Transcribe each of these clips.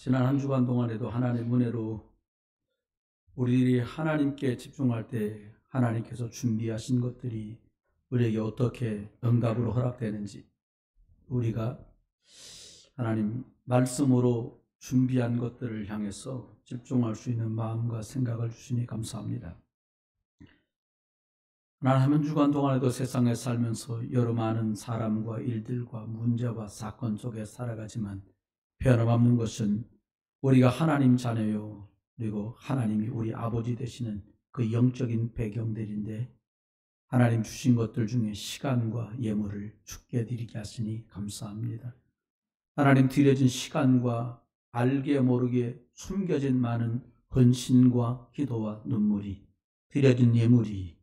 지난 한 주간 동안에도 하나님 은혜로 우리들이 하나님께 집중할 때 하나님께서 준비하신 것들이 우리에게 어떻게 응답으로 허락되는지, 우리가 하나님 말씀으로 준비한 것들을 향해서 집중할 수 있는 마음과 생각을 주시니 감사합니다. 하나님 한 주간 동안에도 세상에 살면서 여러 많은 사람과 일들과 문제와 사건 속에 살아가지만 변함없는 것은 우리가 하나님 자녀요, 그리고 하나님이 우리 아버지 되시는 그 영적인 배경들인데, 하나님 주신 것들 중에 시간과 예물을 주께 드리게 하시니 감사합니다. 하나님 드려진 시간과 알게 모르게 숨겨진 많은 헌신과 기도와 눈물이, 드려진 예물이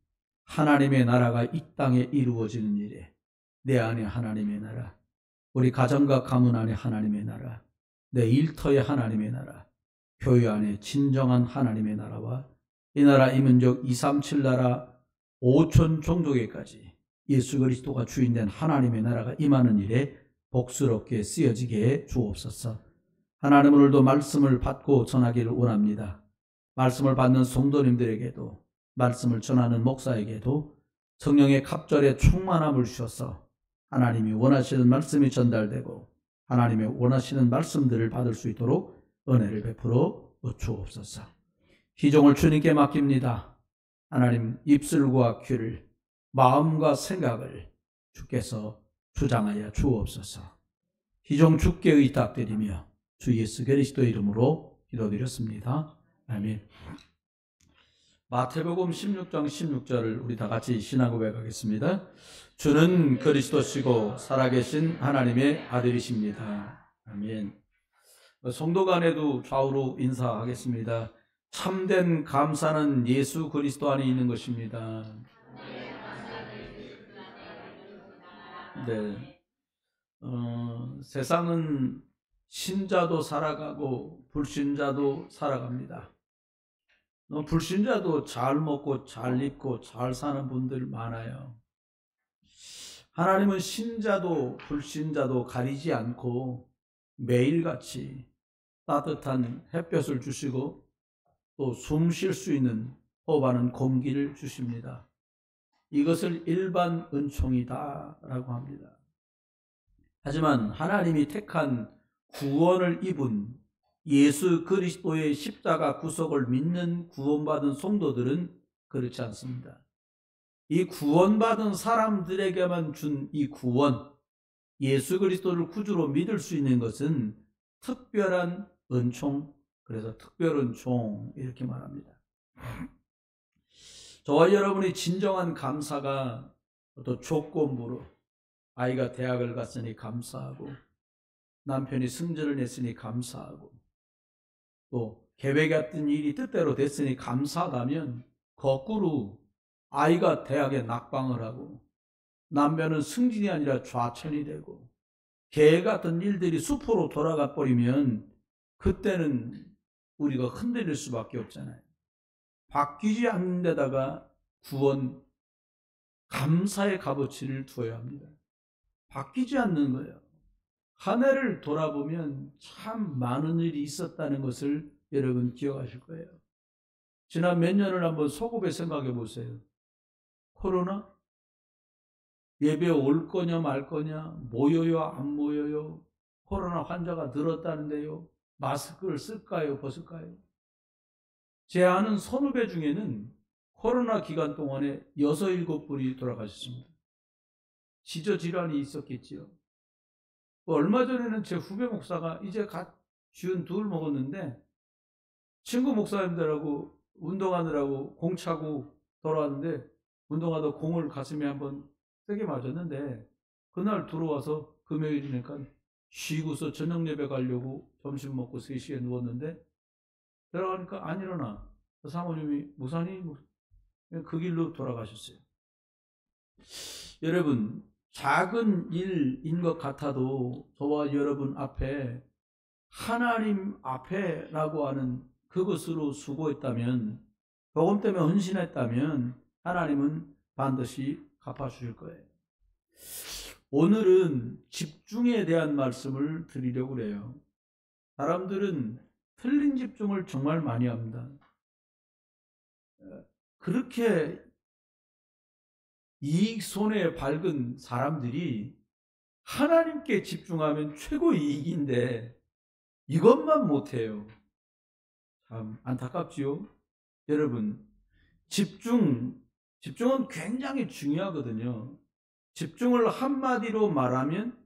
하나님의 나라가 이 땅에 이루어지는 일에, 내 안에 하나님의 나라, 우리 가정과 가문 안에 하나님의 나라, 내 일터에 하나님의 나라, 교회 안에 진정한 하나님의 나라와 이 나라 이민족 237 나라 5천 종족에까지 예수 그리스도가 주인된 하나님의 나라가 임하는 일에 복스럽게 쓰여지게 해 주옵소서. 하나님, 오늘도 말씀을 받고 전하기를 원합니다. 말씀을 받는 성도님들에게도, 말씀을 전하는 목사에게도 성령의 갑절의 충만함을 주셔서 하나님이 원하시는 말씀이 전달되고 하나님의 원하시는 말씀들을 받을 수 있도록 은혜를 베풀어 주옵소서. 기종을 주님께 맡깁니다. 하나님, 입술과 귀를, 마음과 생각을 주께서 주장하여 주옵소서. 기종 주께 의탁드리며 주 예수 그리스도 이름으로 기도드렸습니다. 아멘. 마태복음 16장 16절을 우리 다 같이 신앙 고백하겠습니다. 주는 그리스도시고 살아계신 하나님의 아들이십니다. 아멘. 성도 간에도 좌우로 인사하겠습니다. 참된 감사는 예수 그리스도 안에 있는 것입니다. 네. 세상은 신자도 살아가고 불신자도 살아갑니다. 불신자도 잘 먹고 잘 입고 잘 사는 분들 많아요. 하나님은 신자도 불신자도 가리지 않고 매일같이 따뜻한 햇볕을 주시고 또 숨 쉴 수 있는 호흡하는 공기를 주십니다. 이것을 일반 은총이다라고 합니다. 하지만 하나님이 택한 구원을 입은 예수 그리스도의 십자가 구속을 믿는 구원받은 성도들은 그렇지 않습니다. 이 구원받은 사람들에게만 준 이 구원, 예수 그리스도를 구주로 믿을 수 있는 것은 특별한 은총, 그래서 특별 은총 이렇게 말합니다. 저와 여러분의 진정한 감사가 또 조건부로 아이가 대학을 갔으니 감사하고, 남편이 승진을 냈으니 감사하고, 또 계획했던 일이 뜻대로 됐으니 감사하다면, 거꾸로 아이가 대학에 낙방을 하고 남편은 승진이 아니라 좌천이 되고 계획 같은 일들이 수포로 돌아가 버리면 그때는 우리가 흔들릴 수밖에 없잖아요. 바뀌지 않는 데다가 구원, 감사의 값어치를 두어야 합니다. 바뀌지 않는 거예요. 한 해를 돌아보면 참 많은 일이 있었다는 것을 여러분 기억하실 거예요. 지난 몇 년을 한번 소급해 생각해 보세요. 코로나? 예배 올 거냐 말 거냐, 모여요 안 모여요, 코로나 환자가 늘었다는데요, 마스크를 쓸까요 벗을까요? 제 아는 선후배 중에는 코로나 기간 동안에 6, 7분이 돌아가셨습니다. 지저질환이 있었겠지요. 얼마 전에는 제 후배 목사가 이제 갓 52 먹었는데 친구 목사님들하고 운동하느라고 공 차고 돌아왔는데, 운동하다 공을 가슴에 한번 세게 맞았는데, 그날 들어와서 금요일이니까 쉬고서 저녁 예배 가려고 점심 먹고 3시에 누웠는데 들어가니까 안 일어나. 사모님이 목사님, 그 길로 돌아가셨어요. 여러분, 작은 일인 것 같아도 저와 여러분 앞에, 하나님 앞에라고 하는 그것으로 수고했다면, 복음 때문에 헌신했다면 하나님은 반드시 갚아주실 거예요. 오늘은 집중에 대한 말씀을 드리려고 그래요. 사람들은 틀린 집중을 정말 많이 합니다. 그렇게 이익 손해에 밝은 사람들이 하나님께 집중하면 최고 이익인데 이것만 못해요. 참 안타깝지요. 여러분, 집중은 굉장히 중요하거든요. 집중을 한마디로 말하면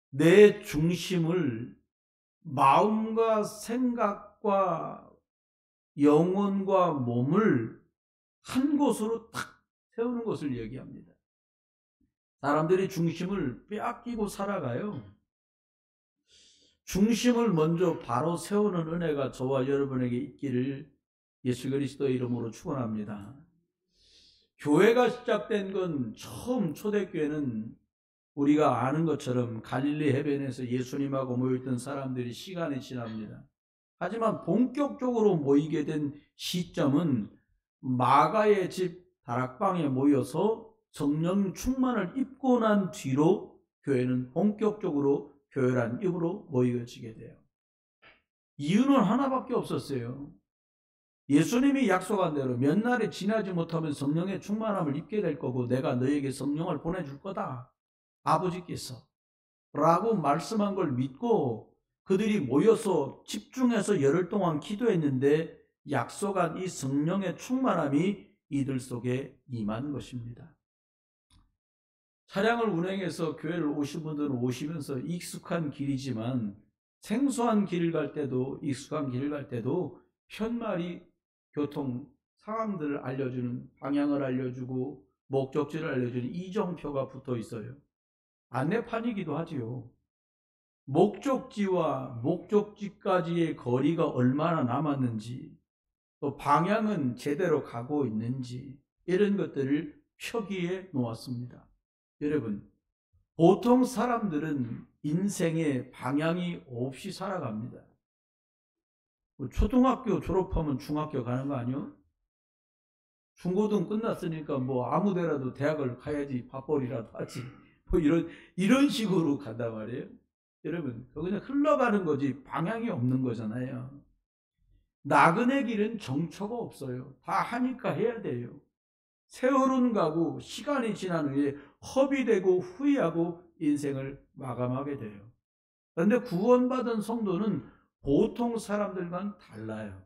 내 중심을 마음과 생각과 영혼과 몸을 한 곳으로 탁 세우는 것을 얘기합니다. 사람들이 중심을 빼앗기고 살아가요. 중심을 먼저 바로 세우는 은혜가 저와 여러분에게 있기를 예수 그리스도의 이름으로 축원합니다. 교회가 시작된 건 처음 초대교회는 우리가 아는 것처럼 갈릴리 해변에서 예수님하고 모였던 사람들이 시간이 지납니다. 하지만 본격적으로 모이게 된 시점은 마가의 집 다락방에 모여서 성령 충만을 입고 난 뒤로 교회는 본격적으로 교회란 입으로 모여지게 돼요. 이유는 하나밖에 없었어요. 예수님이 약속한 대로 몇 날이 지나지 못하면 성령의 충만함을 입게 될 거고 내가 너에게 성령을 보내줄 거다. 아버지께서 라고 말씀한 걸 믿고 그들이 모여서 집중해서 열흘 동안 기도했는데 약속한 이 성령의 충만함이 이들 속에 임한 것입니다. 차량을 운행해서 교회를 오신 분들은 오시면서 익숙한 길이지만 생소한 길을 갈 때도 익숙한 길을 갈 때도 편말이 교통 상황들을 알려주는 방향을 알려주고 목적지를 알려주는 이정표가 붙어 있어요. 안내판이기도 하지요. 목적지와 목적지까지의 거리가 얼마나 남았는지 또 방향은 제대로 가고 있는지 이런 것들을 표기해 놓았습니다. 여러분, 보통 사람들은 인생에 방향이 없이 살아갑니다. 초등학교 졸업하면 중학교 가는 거 아니요? 중고등 끝났으니까 뭐 아무 데라도 대학을 가야지 밥벌이라도 하지. 뭐 이런 식으로 간단 말이에요. 여러분, 그냥 흘러가는 거지 방향이 없는 거잖아요. 나그네 길은 정처가 없어요. 다 하니까 해야 돼요. 세월은 가고 시간이 지난 후에 허비되고 후회하고 인생을 마감하게 돼요. 그런데 구원받은 성도는 보통 사람들과는 달라요.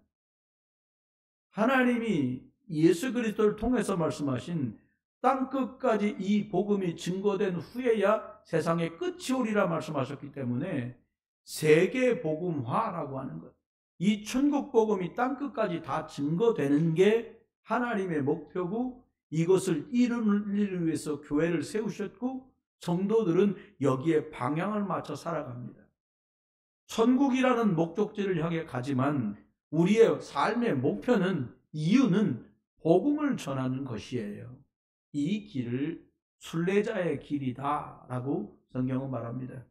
하나님이 예수 그리스도를 통해서 말씀하신 땅끝까지 이 복음이 증거된 후에야 세상의 끝이 오리라 말씀하셨기 때문에 세계 복음화라고 하는 것, 이 천국 복음이 땅끝까지 다 증거되는 게 하나님의 목표고 이것을 이루기 위해서 교회를 세우셨고 성도들은 여기에 방향을 맞춰 살아갑니다. 천국이라는 목적지를 향해 가지만 우리의 삶의 목표는 이유는 복음을 전하는 것이에요. 이 길을 순례자의 길이다라고 성경은 말합니다.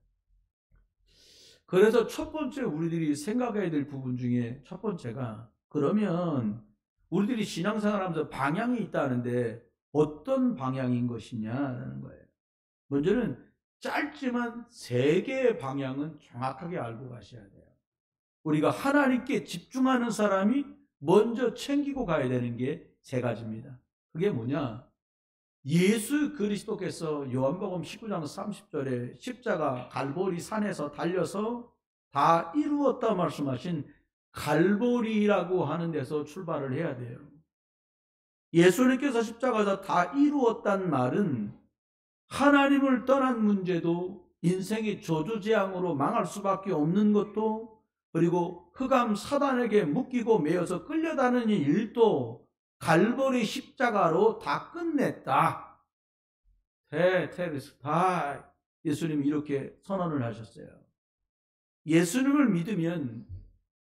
그래서 첫 번째 우리들이 생각해야 될 부분 중에 첫 번째가 그러면 우리들이 신앙생활하면서 방향이 있다는데 어떤 방향인 것이냐라는 거예요. 먼저는 짧지만 세 개의 방향은 정확하게 알고 가셔야 돼요. 우리가 하나님께 집중하는 사람이 먼저 챙기고 가야 되는 게 세 가지입니다. 그게 뭐냐? 예수 그리스도께서 요한복음 19장 30절에 십자가 갈보리 산에서 달려서 다 이루었다 말씀하신 갈보리라고 하는 데서 출발을 해야 돼요. 예수님께서 십자가에서 다 이루었단 말은 하나님을 떠난 문제도 인생이 저주재앙으로 망할 수밖에 없는 것도 그리고 흑암 사단에게 묶이고 매여서 끌려다니는 일도 갈보리 십자가로 다 끝냈다. 다 예수님이 이렇게 선언을 하셨어요. 예수님을 믿으면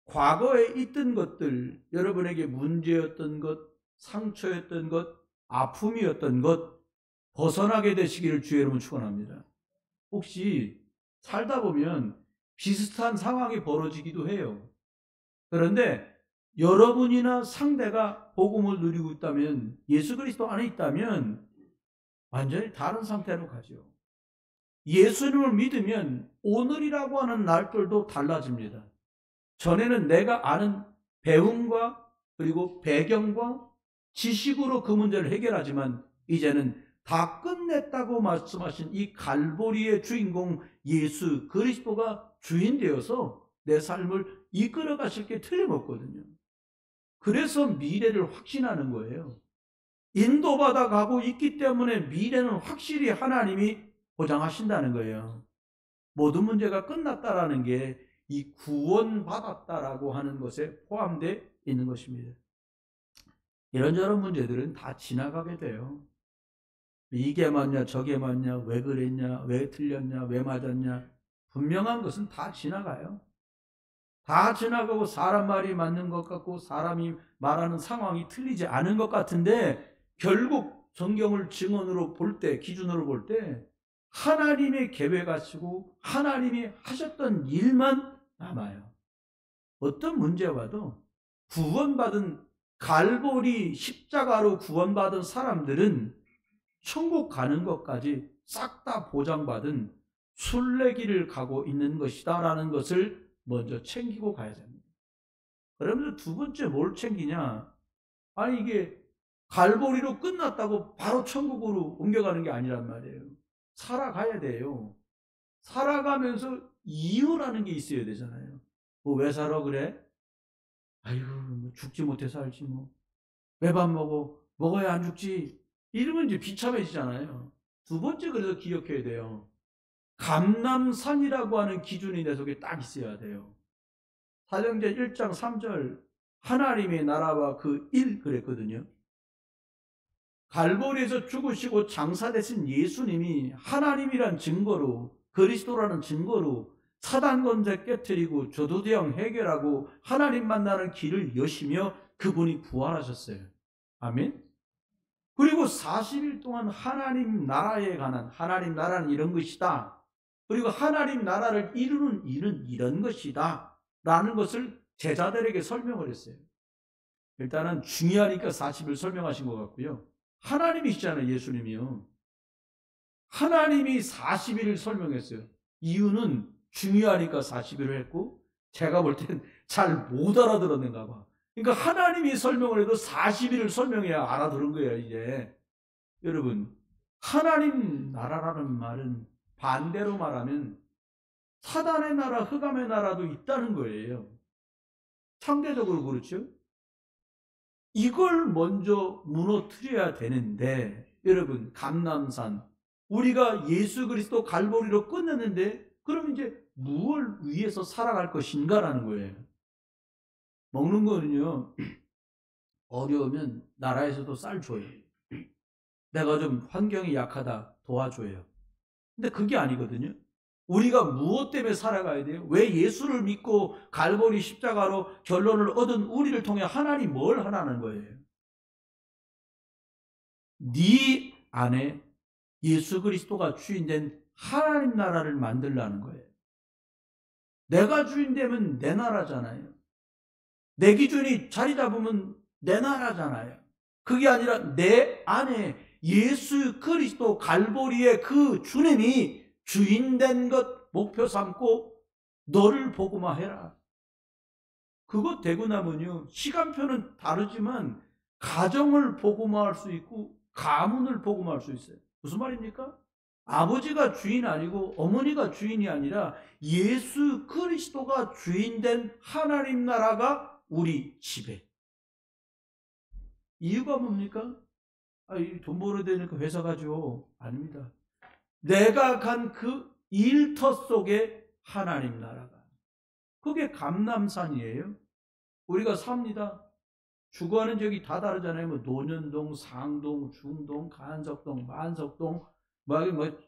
과거에 있던 것들, 여러분에게 문제였던 것, 상처였던 것, 아픔이었던 것 벗어나게 되시기를 주의 이름으로 축원합니다. 혹시 살다 보면 비슷한 상황이 벌어지기도 해요. 그런데 여러분이나 상대가 복음을 누리고 있다면 예수 그리스도 안에 있다면 완전히 다른 상태로 가죠. 예수님을 믿으면 오늘이라고 하는 날들도 달라집니다. 전에는 내가 아는 배움과 그리고 배경과 지식으로 그 문제를 해결하지만 이제는 다 끝냈다고 말씀하신 이 갈보리의 주인공 예수 그리스도가 주인 되어서 내 삶을 이끌어 가실 게 틀림없거든요. 그래서 미래를 확신하는 거예요. 인도받아 가고 있기 때문에 미래는 확실히 하나님이 보장하신다는 거예요. 모든 문제가 끝났다라는 게 이 구원받았다라고 하는 것에 포함되어 있는 것입니다. 이런저런 문제들은 다 지나가게 돼요. 이게 맞냐 저게 맞냐 왜 그랬냐 왜 틀렸냐 왜 맞았냐 분명한 것은 다 지나가요. 다 지나가고 사람 말이 맞는 것 같고 사람이 말하는 상황이 틀리지 않은 것 같은데 결국 성경을 증언으로 볼 때 기준으로 볼 때 하나님의 계획하시고 하나님이 하셨던 일만 남아요. 어떤 문제가 와도 구원받은 갈보리 십자가로 구원받은 사람들은 천국 가는 것까지 싹 다 보장받은 순례길을 가고 있는 것이다 라는 것을 먼저 챙기고 가야 됩니다. 그러면서 두 번째 뭘 챙기냐? 아니 이게 갈보리로 끝났다고 바로 천국으로 옮겨가는 게 아니란 말이에요. 살아가야 돼요. 살아가면서 이유라는 게 있어야 되잖아요. 뭐 왜 살아 그래? 아이고 뭐 죽지 못해 살지 뭐. 왜 밥 먹어? 먹어야 안 죽지. 이러면 이제 비참해지잖아요. 두 번째 그래서 기억해야 돼요. 감람산이라고 하는 기준이 내 속에 딱 있어야 돼요. 사도행전 1장 3절 하나님의 나라와 그 일 그랬거든요. 갈보리에서 죽으시고 장사되신 예수님이 하나님이란 증거로 그리스도라는 증거로 사단 권세 깨트리고 저도대형 해결하고 하나님 만나는 길을 여시며 그분이 부활하셨어요. 아멘. 그리고 40일 동안 하나님 나라에 관한 하나님 나라는 이런 것이다. 그리고 하나님 나라를 이루는 일은 이런 것이다. 라는 것을 제자들에게 설명을 했어요. 일단은 중요하니까 40일 설명하신 것 같고요. 하나님이시잖아요. 예수님이요. 하나님이 40일을 설명했어요. 이유는 중요하니까 40일을 했고 제가 볼 땐 잘 못 알아들었는가 봐. 그러니까 하나님이 설명을 해도 40일을 설명해야 알아들은 거예요. 이제 여러분 하나님 나라라는 말은 반대로 말하면 사단의 나라 흑암의 나라도 있다는 거예요. 상대적으로 그렇죠. 이걸 먼저 무너뜨려야 되는데 여러분 감람산 우리가 예수 그리스도 갈보리로 끝냈는데 그럼 이제 무엇을 위해서 살아갈 것인가라는 거예요. 먹는 거는요. 어려우면 나라에서도 쌀 줘요. 내가 좀 환경이 약하다 도와줘요. 근데 그게 아니거든요. 우리가 무엇 때문에 살아가야 돼요? 왜 예수를 믿고 갈보리 십자가로 결론을 얻은 우리를 통해 하나님 뭘 하라는 거예요? 네 안에 예수 그리스도가 주인된 하나님 나라를 만들라는 거예요. 내가 주인 되면 내 나라잖아요. 내 기준이 자리 잡으면 내 나라잖아요. 그게 아니라 내 안에 예수 그리스도 갈보리의 그 주님이 주인된 것 목표 삼고 너를 복음화해라. 그것 되고 나면요. 시간표는 다르지만 가정을 복음화할 수 있고 가문을 복음화할 수 있어요. 무슨 말입니까? 아버지가 주인 아니고 어머니가 주인이 아니라 예수 그리스도가 주인된 하나님 나라가 우리 집에. 이유가 뭡니까? 돈 벌어야 되니까 회사 가죠. 아닙니다. 내가 간 그 일터 속에 하나님 나라가. 그게 감람산이에요. 우리가 삽니다. 주거하는 지역이 다 다르잖아요. 뭐 논현동, 상동, 중동, 간석동, 만석동,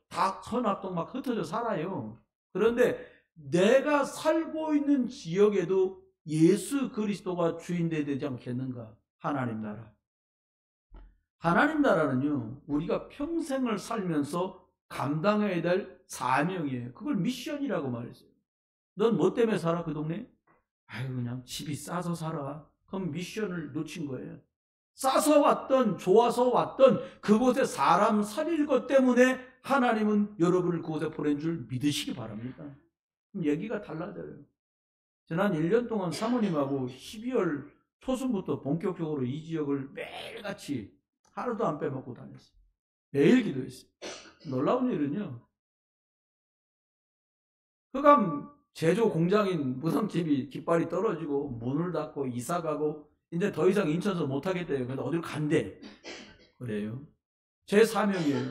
다 선악동 막 흩어져 살아요. 그런데 내가 살고 있는 지역에도 예수 그리스도가 주인되야 되지 않겠는가? 하나님 나라. 하나님 나라는요, 우리가 평생을 살면서 감당해야 될 사명이에요. 그걸 미션이라고 말했어요. 넌 뭐 때문에 살아, 그 동네? 아유, 그냥 집이 싸서 살아. 그럼 미션을 놓친 거예요. 싸서 왔던, 좋아서 왔던 그곳에 사람 살릴 것 때문에 하나님은 여러분을 그곳에 보낸 줄 믿으시기 바랍니다. 그럼 얘기가 달라져요. 지난 1년 동안 사모님하고 12월 초순부터 본격적으로 이 지역을 매일같이 하루도 안 빼먹고 다녔어요. 매일 기도했어요. 놀라운 일은요, 흑암 제조 공장인 무당집이 깃발이 떨어지고 문을 닫고 이사가고 이제 더 이상 인천서 못하겠대요. 그래서 어디로 간대. 그래요. 제 사명이에요.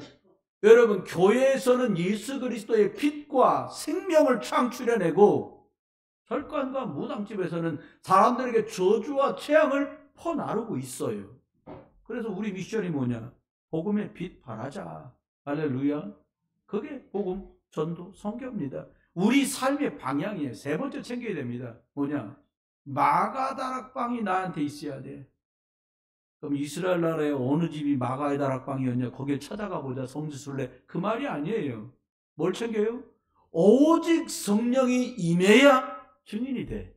여러분, 교회에서는 예수 그리스도의 빛과 생명을 창출해내고 절간과 무당집에서는 사람들에게 저주와 재앙을 퍼나르고 있어요. 그래서 우리 미션이 뭐냐? 복음의 빛 발하자. 할렐루야. 그게 복음, 전도, 선교입니다. 우리 삶의 방향이에요. 세 번째 챙겨야 됩니다. 뭐냐? 마가다락방이 나한테 있어야 돼. 그럼 이스라엘 나라의 어느 집이 마가다락방이었냐? 거길 찾아가 보자. 성지순례. 그 말이 아니에요. 뭘 챙겨요? 오직 성령이 임해야 증인이 돼.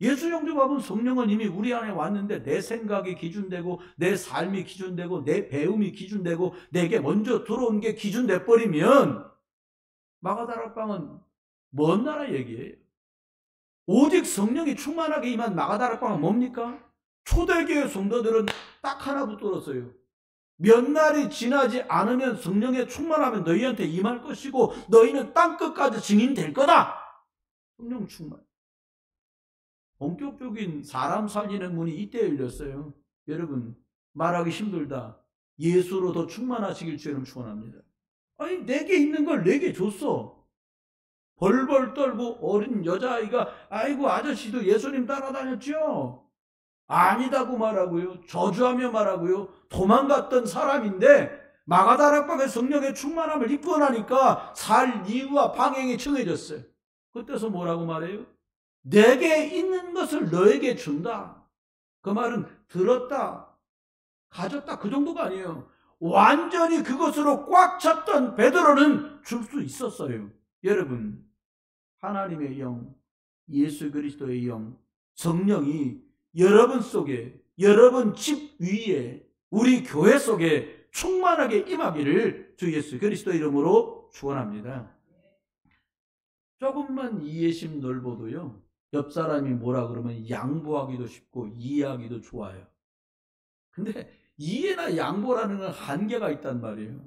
예수 영접하면 성령은 이미 우리 안에 왔는데 내 생각이 기준되고 내 삶이 기준되고 내 배움이 기준되고 내게 먼저 들어온 게 기준돼 버리면 마가다락방은 먼 나라 얘기예요. 오직 성령이 충만하게 임한 마가다락방은 뭡니까? 초대교회 성도들은 딱 하나 붙들었어요. 몇 날이 지나지 않으면 성령의 충만하면 너희한테 임할 것이고 너희는 땅끝까지 증인될 거다. 성령 충만. 본격적인 사람 살리는 문이 이때 열렸어요. 여러분, 말하기 힘들다. 예수로 더 충만하시길 주님 축원합니다. 아니, 내게 있는 걸 내게 줬어. 벌벌 떨고 어린 여자아이가 아이고 아저씨도 예수님 따라다녔죠? 아니다고 말하고요. 저주하며 말하고요. 도망갔던 사람인데 마가다락방의 성령의 충만함을 입고 나니까 살 이유와 방향이 정해졌어요. 그때서 뭐라고 말해요? 내게 있는 것을 너에게 준다. 그 말은 들었다, 가졌다 그 정도가 아니에요. 완전히 그것으로 꽉 찼던 베드로는 줄 수 있었어요. 여러분, 하나님의 영, 예수 그리스도의 영, 성령이 여러분 속에, 여러분 집 위에, 우리 교회 속에 충만하게 임하기를 주 예수 그리스도 이름으로 축원합니다. 조금만 이해심 넓어도요, 옆 사람이 뭐라 그러면 양보하기도 쉽고 이해하기도 좋아요. 근데 이해나 양보라는 건 한계가 있단 말이에요.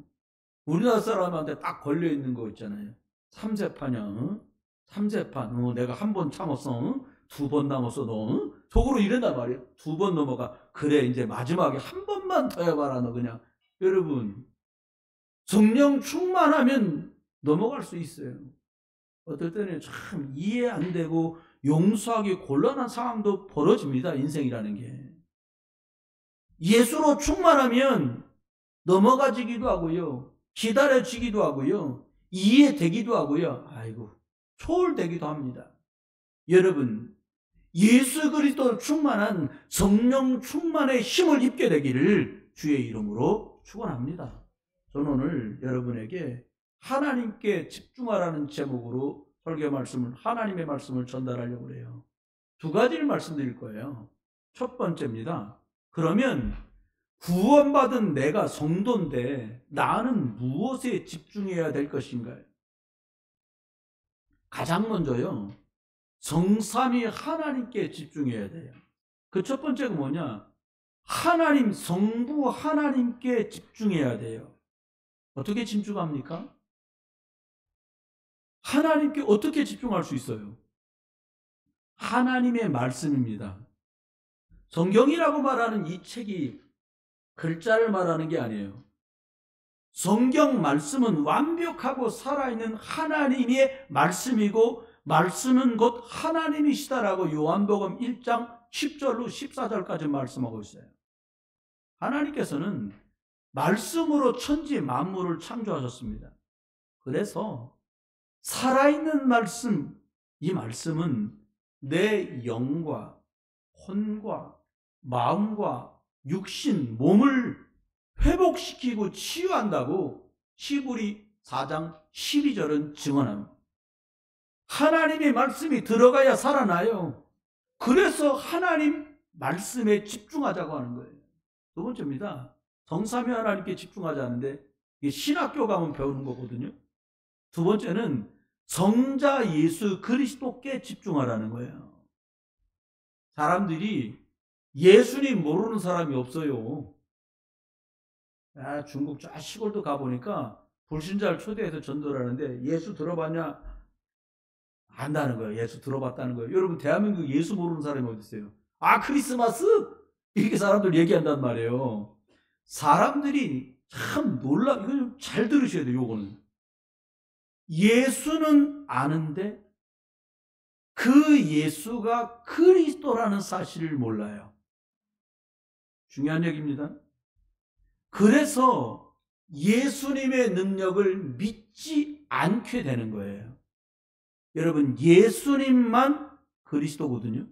우리나라 사람한테 딱 걸려있는 거 있잖아요. 삼세파냐? 응? 삼세판. 내가 한 번 참았어. 응? 두 번 남았어. 너. 응? 속으로 이런단 말이에요. 두 번 넘어가. 그래, 이제 마지막에 한 번만 더 해봐라. 너 그냥. 여러분, 성령 충만하면 넘어갈 수 있어요. 어떨 때는 참 이해 안 되고 용서하기 곤란한 상황도 벌어집니다. 인생이라는 게. 예수로 충만하면 넘어가지기도 하고요. 기다려지기도 하고요. 이해되기도 하고요. 아이고, 초월되기도 합니다. 여러분, 예수 그리스도 충만한 성령 충만의 힘을 입게 되기를 주의 이름으로 축원합니다. 저는 오늘 여러분에게 하나님께 집중하라는 제목으로 설교 말씀을, 하나님의 말씀을 전달하려고 해요. 두 가지를 말씀드릴 거예요. 첫 번째입니다. 그러면 구원받은 내가 성도인데 나는 무엇에 집중해야 될 것인가요? 가장 먼저요, 성삼위 하나님께 집중해야 돼요. 그 첫 번째가 뭐냐? 하나님, 성부 하나님께 집중해야 돼요. 어떻게 집중합니까? 하나님께 어떻게 집중할 수 있어요? 하나님의 말씀입니다. 성경이라고 말하는 이 책이 글자를 말하는 게 아니에요. 성경 말씀은 완벽하고 살아있는 하나님의 말씀이고 말씀은 곧 하나님이시다라고 요한복음 1장 10절로 14절까지 말씀하고 있어요. 하나님께서는 말씀으로 천지 만물을 창조하셨습니다. 그래서 살아있는 말씀, 이 말씀은 내 영과 혼과 마음과 육신, 몸을 회복시키고 치유한다고 히브리 4장 12절은 증언합니다. 하나님의 말씀이 들어가야 살아나요. 그래서 하나님 말씀에 집중하자고 하는 거예요. 두 번째입니다. 성삼위 하나님께 집중하자는데 이게 신학교 가면 배우는 거거든요. 두 번째는 성자 예수 그리스도께 집중하라는 거예요. 사람들이 예수님 모르는 사람이 없어요. 중국 저 시골도 가보니까 불신자를 초대해서 전도를 하는데 예수 들어봤냐? 안다는 거예요. 예수 들어봤다는 거예요. 여러분 대한민국 예수 모르는 사람이 어디 있어요? 크리스마스? 이렇게 사람들 얘기한단 말이에요. 사람들이 참 이거 좀 잘 들으셔야 돼요. 요거는. 예수는 아는데 그 예수가 그리스도라는 사실을 몰라요. 중요한 얘기입니다. 그래서 예수님의 능력을 믿지 않게 되는 거예요. 여러분, 예수님만 그리스도거든요.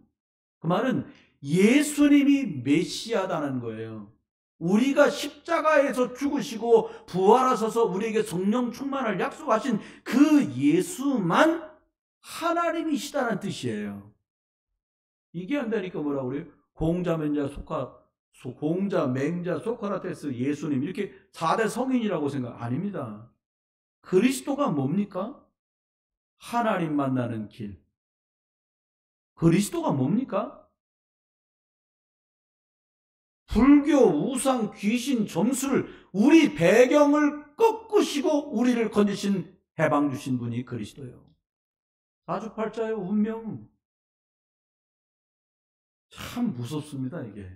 그 말은 예수님이 메시아다는 거예요. 우리가 십자가에서 죽으시고 부활하셔서 우리에게 성령 충만을 약속하신 그 예수만 하나님이시다는 뜻이에요. 이게 한다니까 뭐라고 그래요? 공자, 맹자, 소크라테스, 예수님 이렇게 4대 성인이라고 생각 아닙니다. 그리스도가 뭡니까? 하나님 만나는 길. 그리스도가 뭡니까? 불교, 우상, 귀신, 점수를 우리 배경을 꺾으시고 우리를 건지신 해방 주신 분이 그리스도예요. 사주팔자의 운명. 참 무섭습니다, 이게.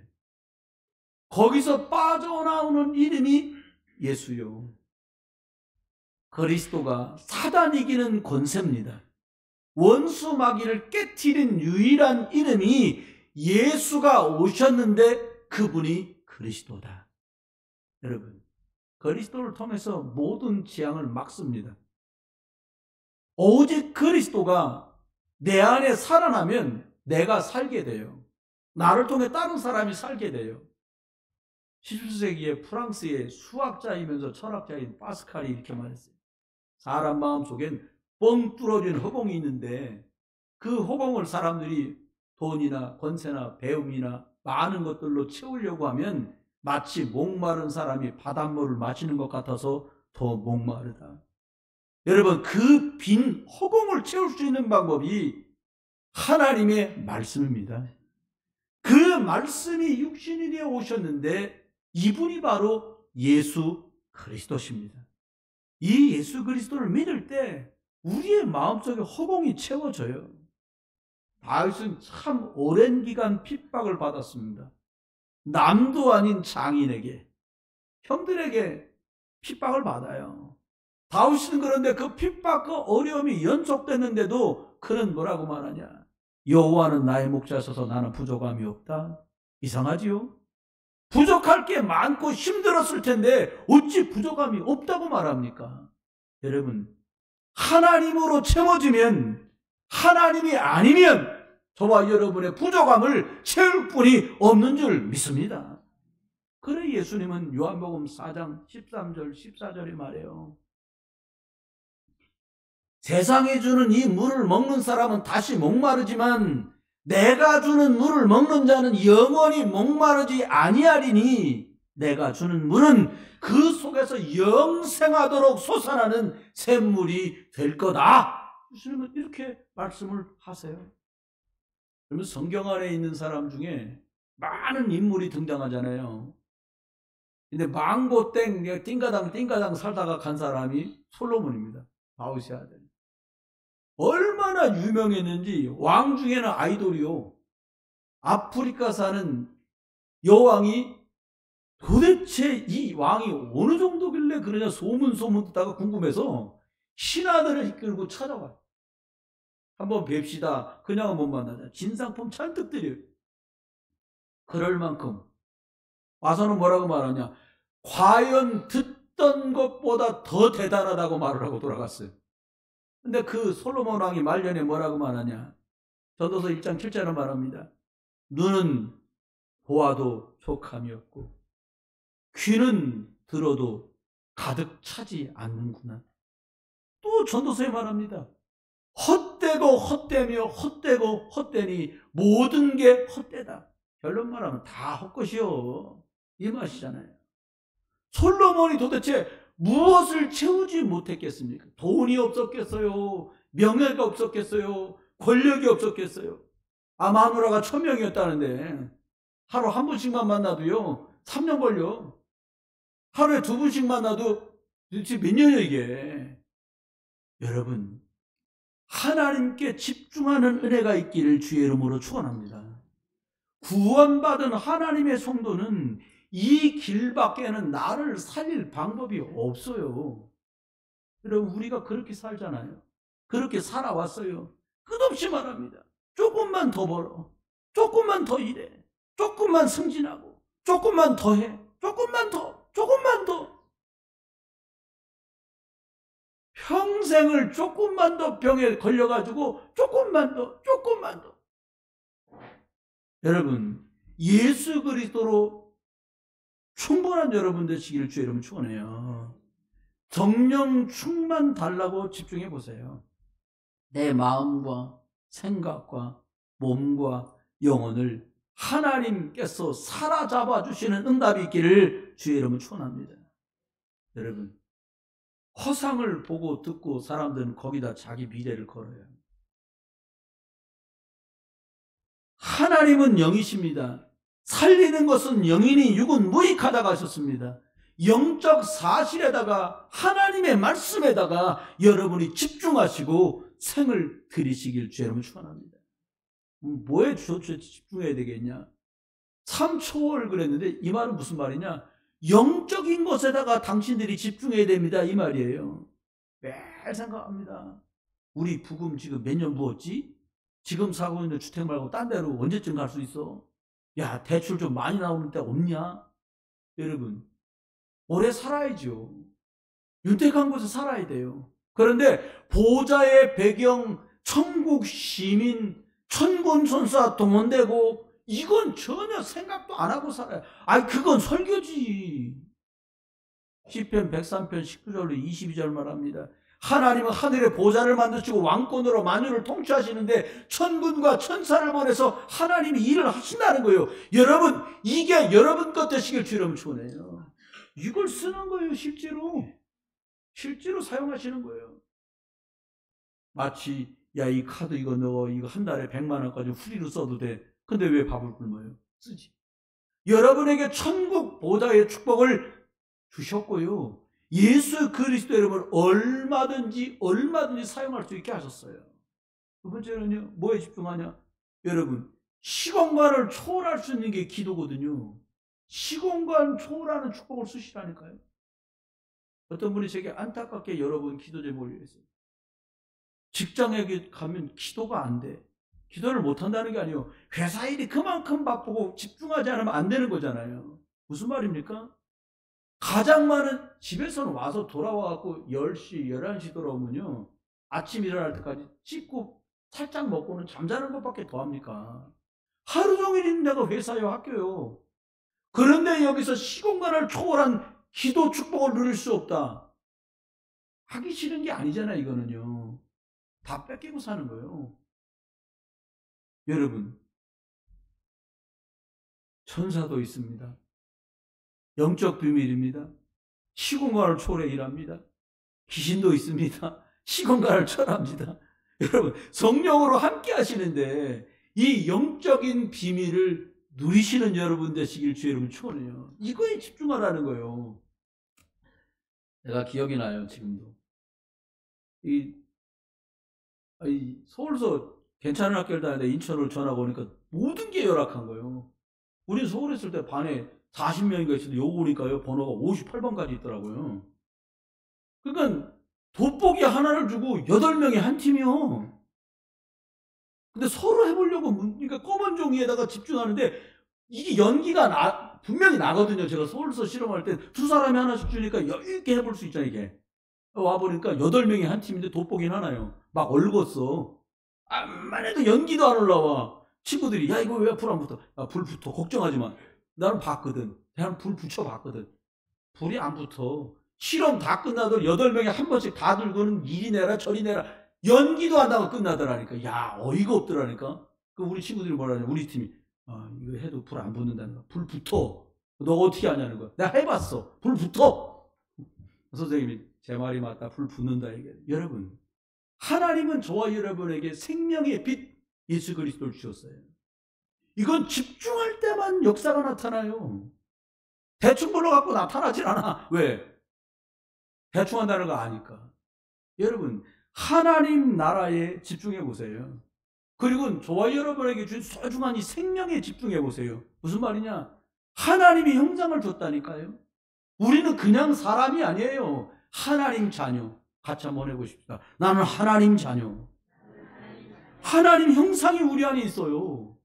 거기서 빠져나오는 이름이 예수요. 그리스도가 사단 이기는 권세입니다. 원수 마귀를 깨트린 유일한 이름이 예수가 오셨는데 그분이 그리스도다. 여러분, 그리스도를 통해서 모든 재앙을 막습니다. 오직 그리스도가 내 안에 살아나면 내가 살게 돼요. 나를 통해 다른 사람이 살게 돼요. 17세기에 프랑스의 수학자이면서 철학자인 파스칼이 이렇게 말했어요. 사람 마음속엔 뻥 뚫어진 허공이 있는데 그 허공을 사람들이 돈이나 권세나 배움이나 많은 것들로 채우려고 하면 마치 목마른 사람이 바닷물을 마시는 것 같아서 더 목마르다. 여러분, 그 빈 허공을 채울 수 있는 방법이 하나님의 말씀입니다. 그 말씀이 육신이 되어 오셨는데 이분이 바로 예수 그리스도십니다. 이 예수 그리스도를 믿을 때 우리의 마음속에 허공이 채워져요. 다윗은 참 오랜 기간 핍박을 받았습니다. 남도 아닌 장인에게, 형들에게 핍박을 받아요. 다윗은 그런데 그 핍박, 그 어려움이 연속됐는데도 그는 뭐라고 말하냐? 여호와는 나의 목자셔서 나는 부족함이 없다. 이상하지요? 부족할 게 많고 힘들었을 텐데 어찌 부족함이 없다고 말합니까? 여러분, 하나님으로 채워지면, 하나님이 아니면 저와 여러분의 부족함을 채울 분이 없는 줄 믿습니다. 그래 예수님은 요한복음 4장 13절 14절에 말해요. 세상에 주는 이 물을 먹는 사람은 다시 목마르지만 내가 주는 물을 먹는 자는 영원히 목마르지 아니하리니 내가 주는 물은 그 속에서 영생하도록 솟아나는 샘물이 될 거다. 예수님은 이렇게 말씀을 하세요. 그러면 성경 안에 있는 사람 중에 많은 인물이 등장하잖아요. 근데 망고땡 띵가당 살다가 간 사람이 솔로몬입니다. 다윗의 아들. 얼마나 유명했는지 왕 중에는 아이돌이요. 아프리카 사는 여왕이 도대체 이 왕이 어느 정도길래 그러냐 소문 듣다가 궁금해서 신하들을 이끌고 찾아와요. 한번 뵙시다. 그냥은 못 만나자. 진상품 잔뜩 드려요. 그럴 만큼 와서는 뭐라고 말하냐. 과연 듣던 것보다 더 대단하다고 말을 하고 돌아갔어요. 근데 그 솔로몬 왕이 말년에 뭐라고 말하냐. 전도서 1장 7절에 말합니다. 눈은 보아도 족함이 없고 귀는 들어도 가득 차지 않는구나. 또 전도서에 말합니다. 헛되고 헛되며 헛되고 헛되니 모든 게 헛되다. 결론 말하면 다 헛것이요. 이 맛이잖아요. 솔로몬이 도대체 무엇을 채우지 못했겠습니까? 돈이 없었겠어요? 명예가 없었겠어요? 권력이 없었겠어요? 마누라가 1000명이었다는데 하루 한 분씩만 만나도요 3년 걸려. 하루에 2분씩 만나도 도대체 몇 년이야 이게. 여러분, 하나님께 집중하는 은혜가 있기를 주의 이름으로 축원합니다. 구원받은 하나님의 성도는 이 길밖에는 나를 살릴 방법이 없어요. 여러분, 우리가 그렇게 살잖아요. 그렇게 살아왔어요. 끝없이 말합니다. 조금만 더 벌어, 조금만 더 일해, 조금만 승진하고, 조금만 더 해, 조금만 더, 조금만 더. 평생을 조금만 더 병에 걸려가지고 조금만 더, 조금만 더. 여러분, 예수 그리스도로 충분한 여러분 되시기를 주의 이름으로 축원해요. 성령 충만 달라고 집중해 보세요. 내 마음과 생각과 몸과 영혼을 하나님께서 사로잡아 주시는 응답이 있기를 주의 이름으로 축원합니다. 여러분, 허상을 보고 듣고 사람들은 거기다 자기 미래를 걸어요. 하나님은 영이십니다. 살리는 것은 영이니 육은 무익하다고 하셨습니다. 영적 사실에다가 하나님의 말씀에다가 여러분이 집중하시고 생을 들이시길 주의 이름으로 축원합니다. 뭐에 집중해야 되겠냐? 3초월 그랬는데 이 말은 무슨 말이냐? 영적인 것에다가 당신들이 집중해야 됩니다 이 말이에요. 매일 생각합니다. 우리 부금 지금 몇 년 부었지? 지금 사고 있는 주택 말고 딴 데로 언제쯤 갈 수 있어? 야, 대출 좀 많이 나오는 데 없냐? 여러분, 오래 살아야죠. 윤택한 곳에 살아야 돼요. 그런데 보좌의 배경, 천국 시민, 천군 천사 동원되고 이건 전혀 생각도 안 하고 살아요. 아니, 그건 설교지. 시편 103편 19절로 22절 말합니다. 하나님은 하늘의 보좌를 만드시고 왕권으로 만유를 통치하시는데 천군과 천사를 보내서 하나님이 일을 하신다는 거예요. 여러분, 이게 여러분 것 되시길 주님 축원해요. 이걸 쓰는 거예요. 실제로 사용하시는 거예요. 마치 야, 이 카드 이거 너 이거 한 달에 100만 원까지 후리로 써도 돼. 근데 왜 밥을 굶어요? 쓰지. 여러분에게 천국 보좌의 축복을 주셨고요. 예수 그리스도 이름을 얼마든지 사용할 수 있게 하셨어요. 두 번째는요, 뭐에 집중하냐? 여러분, 시공간을 초월할 수 있는 게 기도거든요. 시공간 초월하는 축복을 쓰시라니까요. 어떤 분이 제게 안타깝게 여러분 기도 제목을 얘기했어요. 직장에 가면 기도가 안 돼. 기도를 못한다는 게 아니에요. 회사 일이 그만큼 바쁘고 집중하지 않으면 안 되는 거잖아요. 무슨 말입니까? 가장 많은 집에서는 와서 돌아와갖고 10시, 11시 돌아오면요. 아침 일어날 때까지 씻고 살짝 먹고는 잠자는 것밖에 더 합니까? 하루 종일 있는 데가 회사요, 학교요. 그런데 여기서 시공간을 초월한 기도 축복을 누릴 수 없다. 하기 싫은 게 아니잖아요, 이거는요. 다 뺏기고 사는 거예요. 여러분, 천사도 있습니다. 영적 비밀입니다. 시공간을 초월해 일합니다. 귀신도 있습니다. 시공간을 초월합니다. 여러분, 성령으로 함께 하시는데 이 영적인 비밀을 누리시는 여러분 되시길 주의 이름으로 축원해요. 이거에 집중하라는 거예요. 내가 기억이 나요, 지금도. 서울서 괜찮은 학교를 다니는데 인천으로 전화가 오니까 모든 게 열악한 거예요. 우리 서울에 있을 때 반에 40명인가 있었는데 여기 오니까요, 번호가 58번까지 있더라고요. 그러니까 돋보기 하나를 주고 8명이 한 팀이요. 근데 서로 해보려고, 그러니까 검은 종이에다가 집중하는데 이게 연기가 분명히 나거든요. 제가 서울서 실험할 때 두 사람이 하나씩 주니까 이렇게 해볼 수 있잖아요, 이게. 와보니까 8명이 한 팀인데 돋보기는 하나요. 막 얼궜어. 암만 해도 연기도 안 올라와. 친구들이, 야, 이거 왜 불 안 붙어? 야, 불 붙어. 걱정하지 마. 나는 봤거든. 나는 불 붙여봤거든. 불이 안 붙어. 실험 다 끝나도 8명이 한 번씩 다 들고는 이리 내라 저리 내라. 연기도 안 나고 끝나더라니까. 야, 어이가 없더라니까. 그 우리 친구들이 뭐라냐. 우리 팀이. 이거 해도 불 안 붙는다는 거야. 불 붙어. 너 어떻게 하냐는 거야. 내가 해봤어. 불 붙어. 선생님이 제 말이 맞다. 불 붙는다. 얘기해. 여러분, 하나님은 저와 여러분에게 생명의 빛 예수 그리스도를 주셨어요. 이건 집중할 때만 역사가 나타나요. 대충 불러갖고 나타나질 않아. 왜? 대충 한다는 거 아니까. 여러분, 하나님 나라에 집중해 보세요. 그리고 저와 여러분에게 준 소중한 이 생명에 집중해 보세요. 무슨 말이냐? 하나님이 형상을 줬다니까요. 우리는 그냥 사람이 아니에요. 하나님 자녀. 같이 한번 해보십시다. 나는 하나님 자녀. 하나님 형상이 우리 안에 있어요.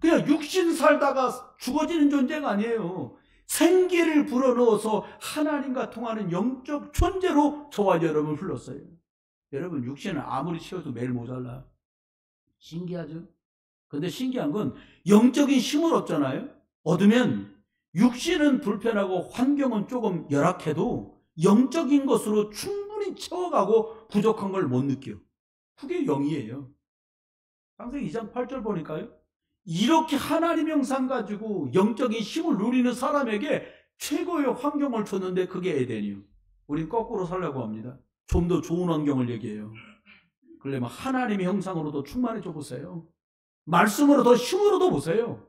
그냥 육신 살다가 죽어지는 존재가 아니에요. 생기를 불어넣어서 하나님과 통하는 영적 존재로 저와 여러분을 불렀어요. 여러분, 육신은 아무리 치워도 매일 모자라. 신기하죠? 근데 신기한 건 영적인 힘을 얻잖아요. 얻으면 육신은 불편하고 환경은 조금 열악해도 영적인 것으로 충분히 채워가고 부족한 걸 못 느껴요. 그게 영이에요. 창세기 2장 8절 보니까요. 이렇게 하나님 형상 가지고 영적인 힘을 누리는 사람에게 최고의 환경을 줬는데 그게 에덴이요. 우린 거꾸로 살려고 합니다. 좀 더 좋은 환경을 얘기해요. 그러려면 하나님의 형상으로도 충만해져 보세요. 말씀으로 더 힘으로도 보세요.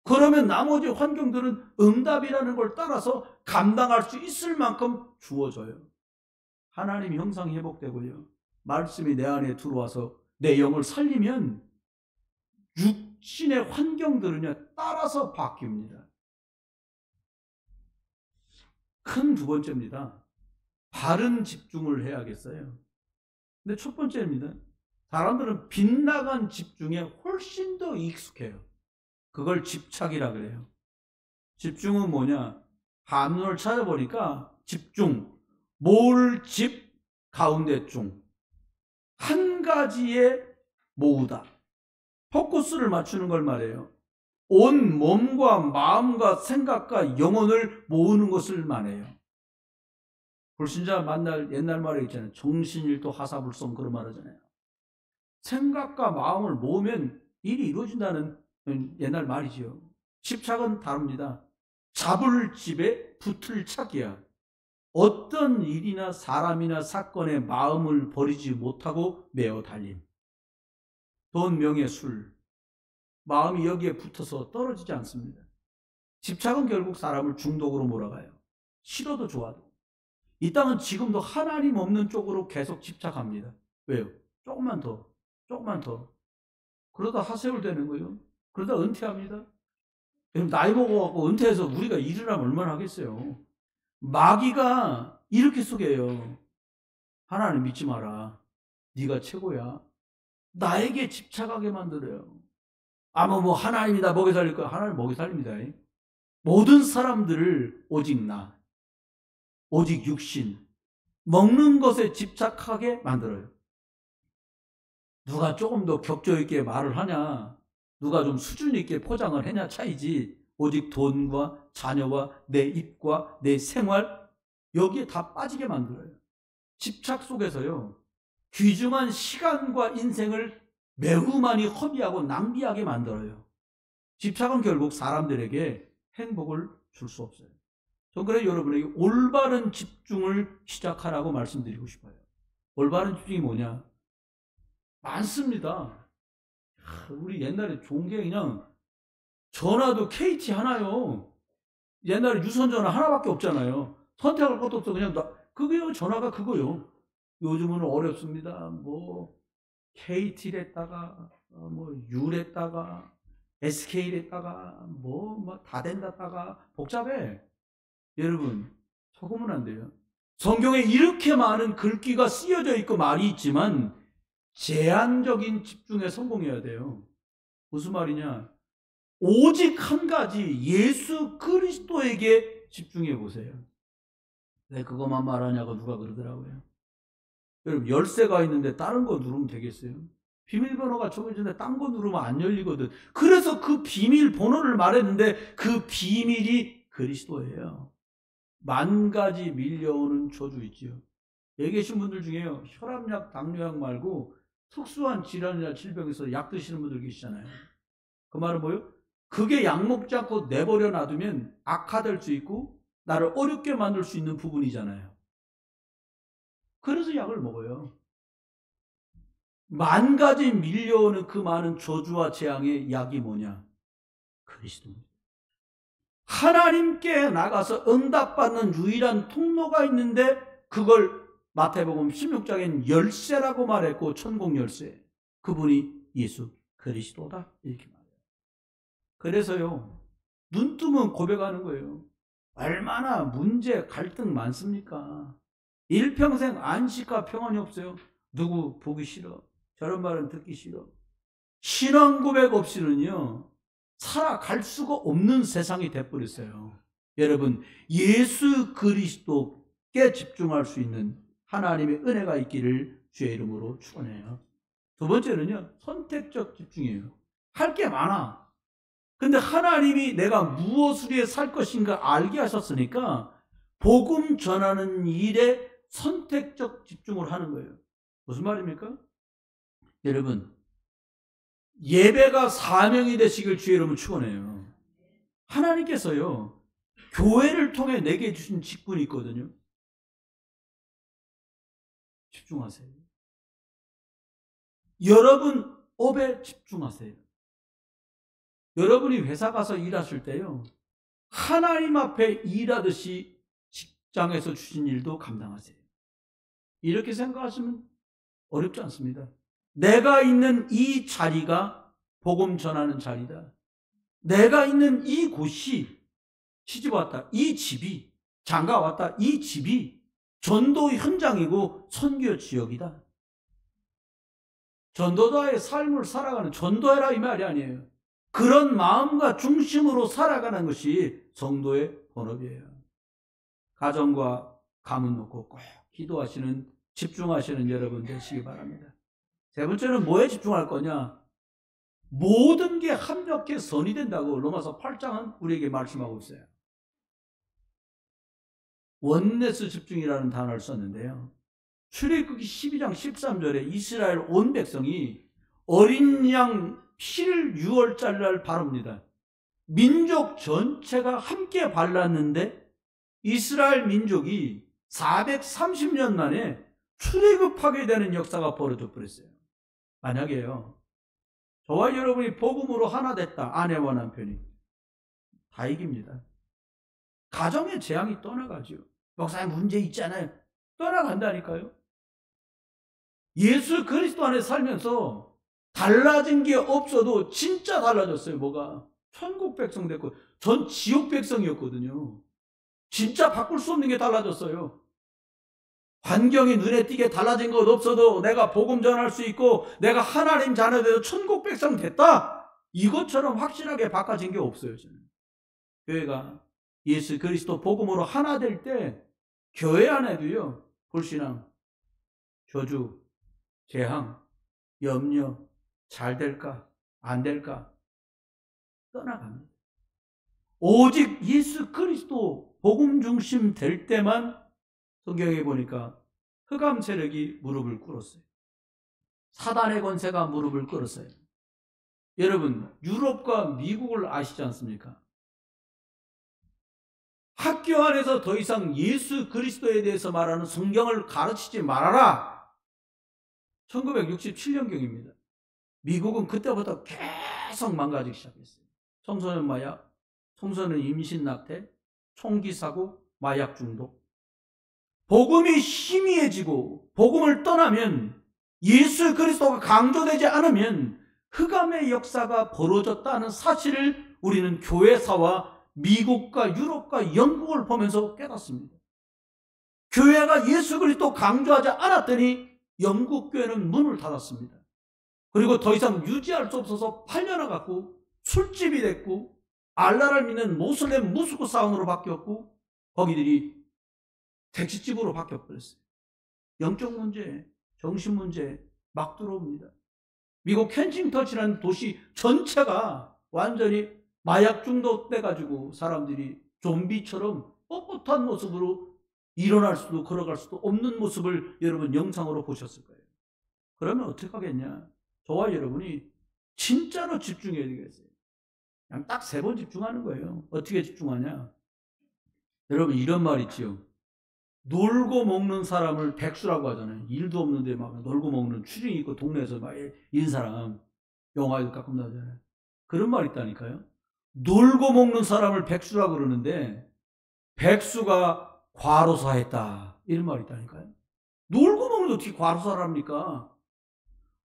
그러면 나머지 환경들은 응답이라는 걸 따라서 감당할 수 있을 만큼 주어져요. 하나님 형상이 회복되고요. 말씀이 내 안에 들어와서 내 영을 살리면 육신의 환경들은요, 따라서 바뀝니다. 큰 두 번째입니다. 바른 집중을 해야겠어요. 근데 첫 번째입니다. 사람들은 빗나간 집중에 훨씬 더 익숙해요. 그걸 집착이라 그래요. 집중은 뭐냐? 한문을 찾아보니까 집중, 몰집 가운데 중, 한 가지에 모으다. 포커스를 맞추는 걸 말해요. 온 몸과 마음과 생각과 영혼을 모으는 것을 말해요. 불신자 만날 옛날 말에 있잖아요. 정신일도 하사불성 그런 말 하잖아요. 생각과 마음을 모으면 일이 이루어진다는 옛날 말이지요. 집착은 다릅니다. 잡을 집에 붙을 착이야. 어떤 일이나 사람이나 사건에 마음을 버리지 못하고 매어 달림. 돈, 명예, 술. 마음이 여기에 붙어서 떨어지지 않습니다. 집착은 결국 사람을 중독으로 몰아가요. 싫어도 좋아도. 이 땅은 지금도 하나님 없는 쪽으로 계속 집착합니다. 왜요? 조금만 더, 조금만 더. 그러다 하세울 되는 거예요. 그러다 은퇴합니다. 나이 먹어갖고 은퇴해서 우리가 일을 하면 얼마나 하겠어요. 마귀가 이렇게 속여요. 하나님 믿지 마라. 네가 최고야. 나에게 집착하게 만들어요. 뭐 하나님이 나 먹여 살릴 거야. 하나님 먹여 살립니다. 모든 사람들을 오직 나, 오직 육신, 먹는 것에 집착하게 만들어요. 누가 조금 더 격조 있게 말을 하냐, 누가 좀 수준 있게 포장을 하냐 차이지, 오직 돈과 자녀와 내 입과 내 생활, 여기에 다 빠지게 만들어요. 집착 속에서요, 귀중한 시간과 인생을 매우 많이 허비하고 낭비하게 만들어요. 집착은 결국 사람들에게 행복을 줄 수 없어요. 전 그래서 여러분에게 올바른 집중을 시작하라고 말씀드리고 싶어요. 올바른 집중이 뭐냐? 많습니다. 우리 옛날에 좋은 게 그냥 전화도 KT 하나요. 옛날에 유선전화 하나밖에 없잖아요. 선택할 것도 없어. 그냥 그게요. 전화가 그거요. 요즘은 어렵습니다. 뭐 KT랬다가 뭐 U랬다가 SK랬다가 뭐 다 된다다가 복잡해. 여러분 속으면 안 돼요. 성경에 이렇게 많은 글귀가 쓰여져 있고 말이 있지만 제한적인 집중에 성공해야 돼요. 무슨 말이냐? 오직 한 가지 예수 그리스도에게 집중해 보세요. 왜 그것만 말하냐고 누가 그러더라고요. 여러분 열쇠가 있는데 다른 거 누르면 되겠어요? 비밀번호가 정해졌는데 딴 거 누르면 안 열리거든. 그래서 그 비밀번호를 말했는데 그 비밀이 그리스도예요. 만 가지 밀려오는 저주 있지요. 여기 계신 분들 중에요. 혈압약, 당뇨약 말고 특수한 질환이나 질병에서 약 드시는 분들 계시잖아요. 그 말은 뭐예요? 그게 약 먹지 않고 내버려 놔두면 악화될 수 있고 나를 어렵게 만들 수 있는 부분이잖아요. 그래서 약을 먹어요. 만 가지 밀려오는 그 많은 저주와 재앙의 약이 뭐냐? 그리스도입니다. 하나님께 나가서 응답받는 유일한 통로가 있는데 그걸 마태복음 16장엔 열쇠라고 말했고 천국 열쇠. 그분이 예수 그리스도다 이렇게 말해요. 그래서요. 눈 뜨면 고백하는 거예요. 얼마나 문제 갈등 많습니까? 일평생 안식과 평안이 없어요. 누구 보기 싫어. 저런 말은 듣기 싫어. 신앙 고백 없이는요. 살아갈 수가 없는 세상이 돼버렸어요. 여러분 예수 그리스도께 집중할 수 있는 하나님의 은혜가 있기를 주의 이름으로 축원해요. 두 번째는요. 선택적 집중이에요. 할 게 많아. 근데 하나님이 내가 무엇을 위해 살 것인가 알게 하셨으니까 복음 전하는 일에 선택적 집중을 하는 거예요. 무슨 말입니까? 여러분 예배가 사명이 되시길 주의 이름으로 축원해요. 하나님께서요. 교회를 통해 내게 주신 직분이 있거든요. 집중하세요. 여러분 업에 집중하세요. 여러분이 회사 가서 일하실 때요. 하나님 앞에 일하듯이 직장에서 주신 일도 감당하세요. 이렇게 생각하시면 어렵지 않습니다. 내가 있는 이 자리가 복음 전하는 자리다. 내가 있는 이 곳이 시집 왔다. 이 집이 장가 왔다. 이 집이 전도 현장이고 선교 지역이다. 전도자의 삶을 살아가는 전도해라 이 말이 아니에요. 그런 마음과 중심으로 살아가는 것이 성도의 본업이에요. 가정과 가문 놓고 꼭 기도하시는 집중하시는 여러분 되시기 바랍니다. 세 번째는 뭐에 집중할 거냐? 모든 게 합력해 선이 된다고 로마서 8장은 우리에게 말씀하고 있어요. 원네스 집중이라는 단어를 썼는데요. 출애굽기 12장 13절에 이스라엘 온 백성이 어린 양 피를 6월절 날 바릅니다. 민족 전체가 함께 발랐는데 이스라엘 민족이 430년 만에 출애굽하게 되는 역사가 벌어져 버렸어요. 만약에요. 저와 여러분이 복음으로 하나 됐다. 아내와 남편이. 다 이깁니다. 가정의 재앙이 떠나가죠. 목사님 문제 있잖아요. 떠나간다니까요. 예수 그리스도 안에 살면서 달라진 게 없어도 진짜 달라졌어요. 뭐가? 천국 백성 됐고 전 지옥 백성이었거든요. 진짜 바꿀 수 없는 게 달라졌어요. 환경이 눈에 띄게 달라진 것 없어도 내가 복음 전할 수 있고 내가 하나님 자녀 되어 천국 백성 됐다. 이것처럼 확실하게 바꿔진 게 없어요. 저는. 교회가 예수 그리스도 복음으로 하나 될 때 교회 안에도요. 불신앙, 저주, 재앙, 염려, 잘 될까 안 될까 떠나갑니다. 오직 예수 그리스도 복음 중심 될 때만 성경에 보니까 흑암 세력이 무릎을 꿇었어요. 사단의 권세가 무릎을 꿇었어요. 여러분 유럽과 미국을 아시지 않습니까? 학교 안에서 더 이상 예수 그리스도에 대해서 말하는 성경을 가르치지 말아라. 1967년경입니다. 미국은 그때부터 계속 망가지기 시작했어요. 청소년 마약, 청소년 임신 낙태, 총기 사고, 마약 중독. 복음이 희미해지고 복음을 떠나면 예수 그리스도가 강조되지 않으면 흑암의 역사가 벌어졌다는 사실을 우리는 교회사와 미국과 유럽과 영국을 보면서 깨닫습니다. 교회가 예수 그리스도 강조하지 않았더니 영국 교회는 문을 닫았습니다. 그리고 더 이상 유지할 수 없어서 팔려나갔고 술집이 됐고 알라를 믿는 모슬렘 무스크 사원으로 바뀌었고 거기들이 택시집으로 바뀌어버렸어요. 영적 문제, 정신 문제 막 들어옵니다. 미국 켄싱턴이라는 도시 전체가 완전히 마약 중독돼가지고 사람들이 좀비처럼 뻣뻣한 모습으로 일어날 수도 걸어갈 수도 없는 모습을 여러분 영상으로 보셨을 거예요. 그러면 어떻게 하겠냐? 저와 여러분이 진짜로 집중해야 되겠어요. 그냥 딱 3번 집중하는 거예요. 어떻게 집중하냐? 여러분 이런 말 있지요. 놀고 먹는 사람을 백수라고 하잖아요. 일도 없는데 막 놀고 먹는 추징이 있고 동네에서 막 이런 사람 영화에도 가끔 나오잖아요. 그런 말 있다니까요. 놀고 먹는 사람을 백수라고 그러는데 백수가 과로사했다 이런 말이 있다니까요. 놀고 먹는데 어떻게 과로사를 합니까?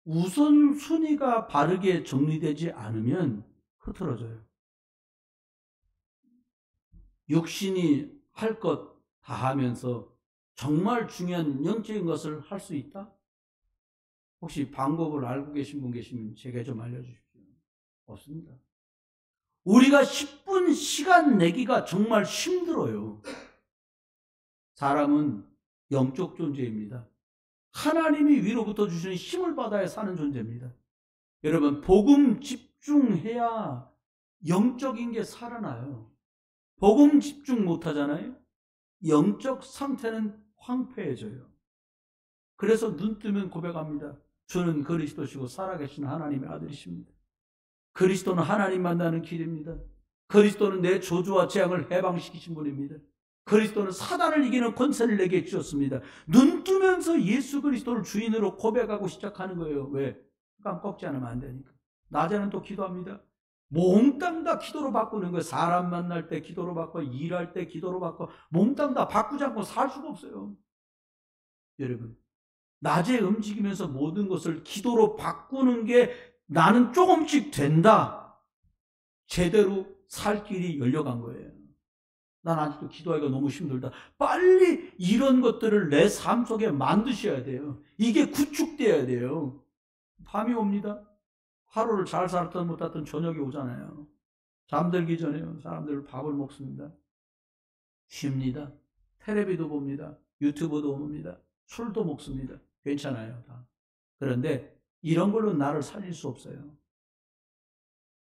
우선순위가 바르게 정리되지 않으면 흐트러져요. 육신이 할 것 다 하면서 정말 중요한 영적인 것을 할 수 있다? 혹시 방법을 알고 계신 분 계시면 제게 좀 알려주십시오. 없습니다. 우리가 10분 시간 내기가 정말 힘들어요. 사람은 영적 존재입니다. 하나님이 위로부터 주시는 힘을 받아야 사는 존재입니다. 여러분, 복음 집중해야 영적인 게 살아나요. 복음 집중 못하잖아요. 영적 상태는 황폐해져요. 그래서 눈 뜨면 고백합니다. 주는 그리스도시고 살아계신 하나님의 아들이십니다. 그리스도는 하나님 만나는 길입니다. 그리스도는 내 저주와 재앙을 해방시키신 분입니다. 그리스도는 사단을 이기는 권세를 내게 주셨습니다. 눈 뜨면서 예수 그리스도를 주인으로 고백하고 시작하는 거예요. 왜? 깜빡지 않으면 안 되니까. 낮에는 또 기도합니다. 몽땅 다 기도로 바꾸는 거예요. 사람 만날 때 기도로 바꿔, 일할 때 기도로 바꿔, 몽땅 다 바꾸지 않고 살 수가 없어요. 여러분, 낮에 움직이면서 모든 것을 기도로 바꾸는 게 나는 조금씩 된다. 제대로 살 길이 열려간 거예요. 난 아직도 기도하기가 너무 힘들다. 빨리 이런 것들을 내 삶 속에 만드셔야 돼요. 이게 구축돼야 돼요. 밤이 옵니다. 하루를 잘 살았던 못했던 저녁이 오잖아요. 잠들기 전에 사람들 밥을 먹습니다. 쉽니다. 텔레비도 봅니다. 유튜브도 봅니다. 술도 먹습니다. 괜찮아요. 다. 그런데 이런 걸로 나를 살릴 수 없어요.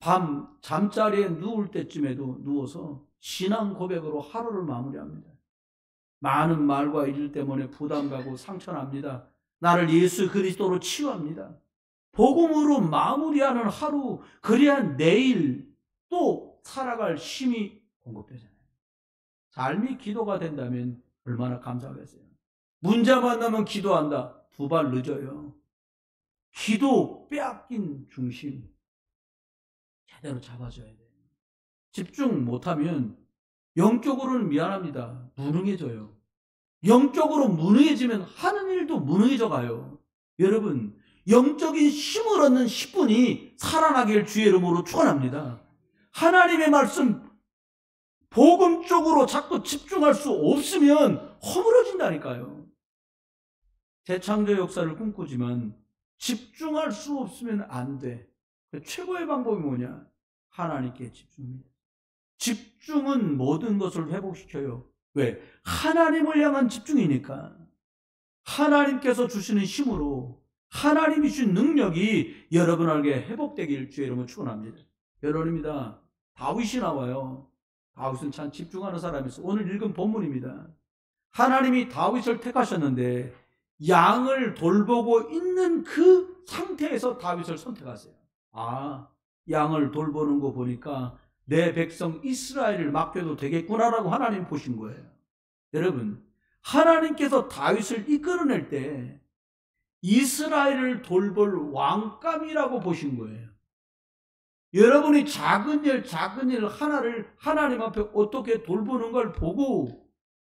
밤 잠자리에 누울 때쯤에도 누워서 신앙 고백으로 하루를 마무리합니다. 많은 말과 일 때문에 부담가고 상처납니다. 나를 예수 그리스도로 치유합니다. 복음으로 마무리하는 하루, 그래야 내일 또 살아갈 힘이 공급되잖아요. 삶이 기도가 된다면 얼마나 감사하겠어요. 문제 만나면 기도한다. 2발 늦어요. 기도 빼앗긴 중심 제대로 잡아줘야 돼요. 집중 못하면 영적으로는 미안합니다. 무능해져요. 영적으로 무능해지면 하는 일도 무능해져 가요. 여러분, 영적인 힘을 얻는 10분이 살아나길 주의 이름으로 축원합니다. 하나님의 말씀 복음 쪽으로 자꾸 집중할 수 없으면 허물어진다니까요. 재창조 역사를 꿈꾸지만 집중할 수 없으면 안 돼. 최고의 방법이 뭐냐? 하나님께 집중입니다. 집중은 모든 것을 회복시켜요. 왜? 하나님을 향한 집중이니까. 하나님께서 주시는 힘으로 하나님이 주신 능력이 여러분에게 회복되길 주의 이름으로 축원합니다. 여러분입니다. 다윗이 나와요. 다윗은 참 집중하는 사람이었어요. 오늘 읽은 본문입니다. 하나님이 다윗을 택하셨는데 양을 돌보고 있는 그 상태에서 다윗을 선택하세요. 아, 양을 돌보는 거 보니까 내 백성 이스라엘을 맡겨도 되겠구나라고 하나님 보신 거예요. 여러분, 하나님께서 다윗을 이끌어낼 때 이스라엘을 돌볼 왕감이라고 보신 거예요. 여러분이 작은 일 하나를 하나님 앞에 어떻게 돌보는 걸 보고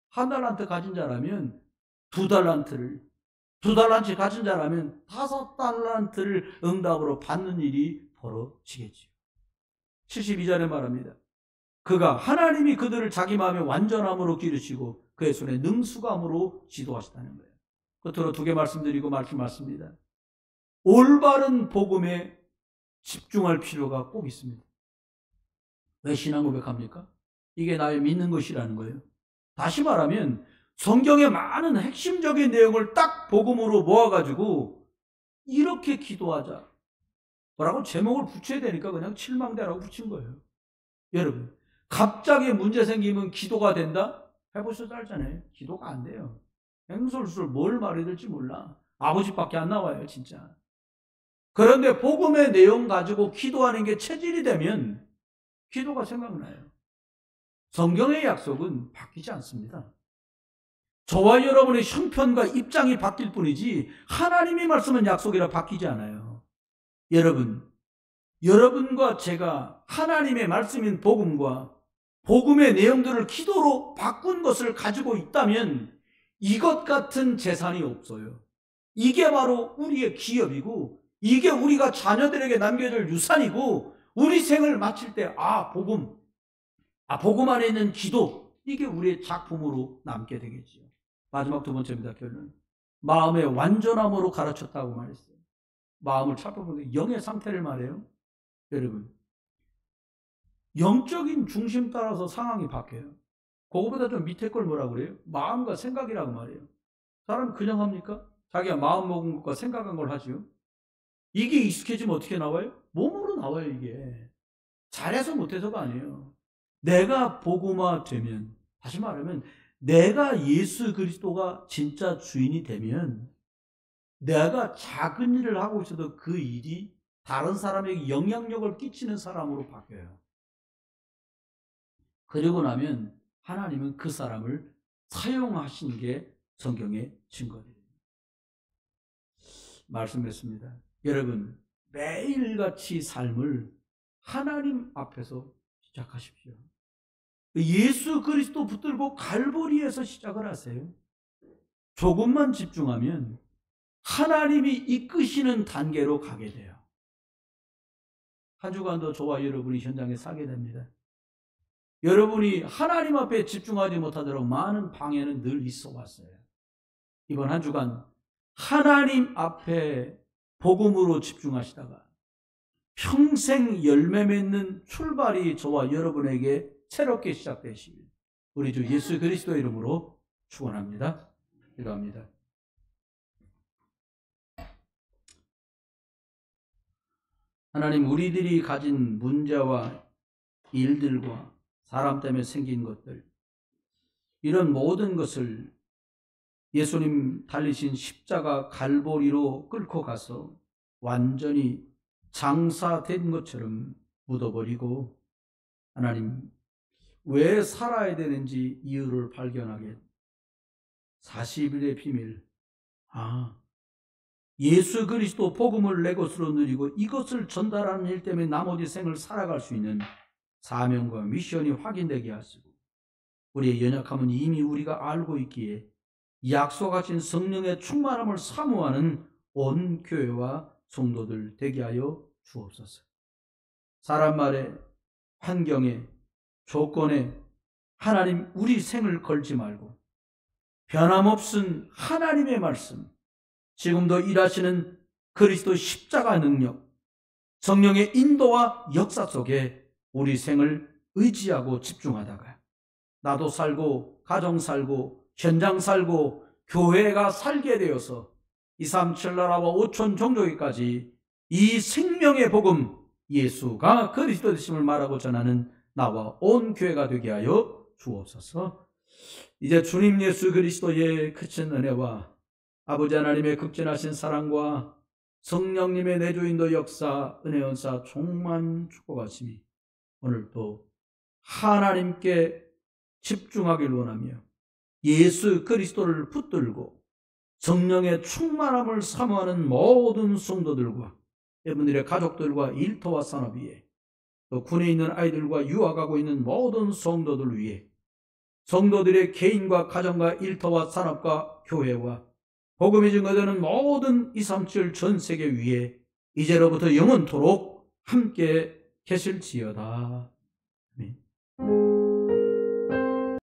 한 달란트 가진 자라면 두 달란트를, 두 달란트 가진 자라면 5달란트를 응답으로 받는 일이 벌어지겠지요. 72절에 말합니다. 그가 하나님이 그들을 자기 마음에 완전함으로 기르시고 그의 손에 능수감으로 지도하셨다는 거예요. 끝으로 2개 말씀드리고 말씀하십니다. 올바른 복음에 집중할 필요가 꼭 있습니다. 왜 신앙 고백합니까? 이게 나의 믿는 것이라는 거예요. 다시 말하면 성경의 많은 핵심적인 내용을 딱 복음으로 모아가지고 이렇게 기도하자. 뭐라고 제목을 붙여야 되니까 그냥 칠망대라고 붙인 거예요. 여러분, 갑자기 문제 생기면 기도가 된다? 해보셔도 알잖아요. 기도가 안 돼요. 행설술 뭘 말해야 될지 몰라. 아버지밖에 안 나와요, 진짜. 그런데 복음의 내용 가지고 기도하는 게 체질이 되면 기도가 생각나요. 성경의 약속은 바뀌지 않습니다. 저와 여러분의 형편과 입장이 바뀔 뿐이지 하나님의 말씀은 약속이라 바뀌지 않아요. 여러분과 제가 하나님의 말씀인 복음과 복음의 내용들을 기도로 바꾼 것을 가지고 있다면 이것 같은 재산이 없어요. 이게 바로 우리의 기업이고 이게 우리가 자녀들에게 남겨줄 유산이고 우리 생을 마칠 때 복음 안에 있는 기도, 이게 우리의 작품으로 남게 되겠지요. 마지막 두 번째입니다. 결론. 마음의 완전함으로 가르쳤다고 말했어요. 마음을 살펴보면 영의 상태를 말해요. 여러분, 영적인 중심 따라서 상황이 바뀌어요. 그거보다 좀 밑에 걸 뭐라고 그래요? 마음과 생각이라고 말해요. 사람이 그냥 합니까? 자기가 마음 먹은 것과 생각한 걸 하지요. 이게 익숙해지면 어떻게 나와요? 몸으로 나와요. 이게 잘해서 못해서가 아니에요. 내가 복음화 되면, 다시 말하면 내가 예수 그리스도가 진짜 주인이 되면 내가 작은 일을 하고 있어도 그 일이 다른 사람에게 영향력을 끼치는 사람으로 바뀌어요. 그리고 나면 하나님은 그 사람을 사용하신 게 성경의 증거들이에요. 말씀했습니다. 여러분, 매일같이 삶을 하나님 앞에서 시작하십시오. 예수 그리스도 붙들고 갈보리에서 시작을 하세요. 조금만 집중하면 하나님이 이끄시는 단계로 가게 돼요. 한 주간도 저와 여러분이 현장에 서게 됩니다. 여러분이 하나님 앞에 집중하지 못하도록 많은 방해는 늘 있어 왔어요. 이번 한 주간 하나님 앞에 복음으로 집중하시다가 평생 열매 맺는 출발이 저와 여러분에게 새롭게 시작되시길 우리 주 예수 그리스도 이름으로 축원합니다. 기도합니다. 하나님, 우리들이 가진 문제와 일들과 사람 때문에 생긴 것들, 이런 모든 것을 예수님 달리신 십자가 갈보리로 끌고 가서 완전히 장사된 것처럼 묻어버리고, 하나님, 왜 살아야 되는지 이유를 발견하게 40일의 비밀, 예수 그리스도 복음을 내 것으로 누리고 이것을 전달하는 일 때문에 나머지 생을 살아갈 수 있는 사명과 미션이 확인되게 하시고, 우리의 연약함은 이미 우리가 알고 있기에 약속하신 성령의 충만함을 사모하는 온 교회와 성도들 되게 하여 주옵소서. 사람 말에, 환경에, 조건에 하나님 우리 생을 걸지 말고 변함없은 하나님의 말씀, 지금도 일하시는 그리스도 십자가 능력, 성령의 인도와 역사 속에 우리 생을 의지하고 집중하다가 나도 살고 가정 살고 현장 살고 교회가 살게 되어서 237 나라와 5천 종족에까지 이 생명의 복음 예수가 그리스도 되심을 말하고 전하는 나와 온 교회가 되게 하여 주옵소서. 이제 주님 예수 그리스도의 크신 은혜와 아버지 하나님의 극진하신 사랑과 성령님의 내주인도 역사, 은혜 은사 충만 축복하시니 오늘도 하나님께 집중하길 원하며 예수 그리스도를 붙들고 성령의 충만함을 사모하는 모든 성도들과 여러분들의 가족들과 일터와 산업 위에, 또 군에 있는 아이들과 유학하고 있는 모든 성도들 위해, 성도들의 개인과 가정과 일터와 산업과 교회와 복음이 증거되는 모든 237 전 세계 위에 이제로부터 영원토록 함께 계실지어다. 아멘.